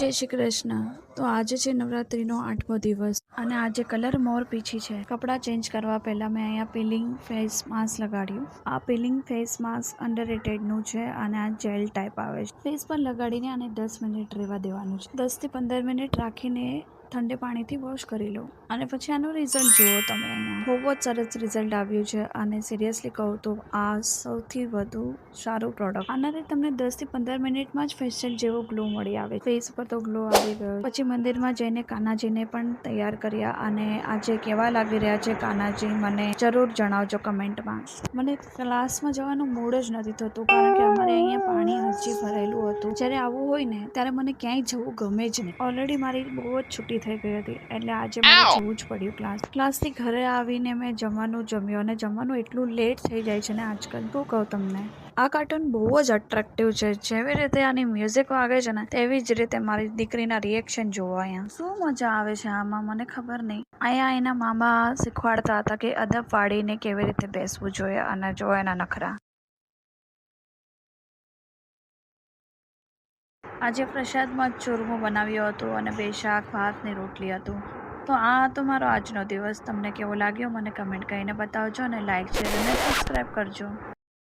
જય શ્રી કૃષ્ણ. તો આજે છે નવરાત્રીનો 8મો દિવસ અને આજે કલર મોર પીછી છે. કપડાં ચેન્જ કરવા પહેલાં મેં અહીંયા પીલિંગ ફેસ માસ્ક લગાડ્યું. આ પીલિંગ ફેસ માસ્ક અંડરરેટેડનું છે અને આ જેલ ટાઈપ આવે છે. ફેસ પર લગાડીને આને 10 મિનિટ રહેવા દેવાનું છે. 10 થી 15 મિનિટ રાખીને ઠંડે પાણીથી વોશ કરી લો અને પછી આનું રિઝલ્ટ જુઓ તમે. અહીંયા બહુ જ સરસ રિઝલ્ટ આવ્યું છે અને સિરિયસલી કહું તો આ સૌથી વધુ સારું પ્રોડક્ટ. આનાથી તમને 10 થી 15 મિનિટમાં જ ફેશિયલ જેવો ગ્લો મળી આવે. ફેસ પર તો ગ્લો આવી ગયો. પછી મંદિરમાં જઈને કાનાજીને પણ તૈયાર કર્યા અને આજે કેવા લાગી રહ્યા છે કાનાજી મને જરૂર જણાવજો કમેન્ટમાં. મને ક્લાસમાં જવાનું મૂડ જ નથી થતું કારણ કે અમારે અહીંયા પાણી હજી ભરેલું હતું. જ્યારે આવું હોય ને ત્યારે મને ક્યાંય જવું ગમે જ નહીં. ઓલરેડી મારી બહુ જ છૂટી થઈ ગઈ હતી એટલે આજે મારે જવું જ પડ્યું ક્લાસથી ઘરે આવીને મેં જમવાનું જમ્યું અને જમવાનું એટલું લેટ થઈ જાય છે ને આજકાલ. શું કહું તમને, આ કાર્ટૂન બહુ જ અટ્રેક્ટિવ છે. જેવી રીતે આની મ્યુઝિક વાગે છે ને તેવી જ રીતે મારી દીકરીના રિએક્શન જોવો. અહીંયા શું મજા આવે છે આમાં મને ખબર નહીં. અહીંયા એના મામા શીખવાડતા હતા કે અદબ પાડીને કેવી રીતે બેસવું જોઈએ અને જો એના નખરા. આજે પ્રસાદમાં ચૂરમું બનાવ્યું હતું અને 2 શાક, ભાત ને રોટલી હતું. તો આ હતો મારો આજનો દિવસ. તમને કેવો લાગ્યો મને કમેન્ટ કરીને બતાવજો અને લાઈક, શેર અને સબસ્ક્રાઈબ કરજો.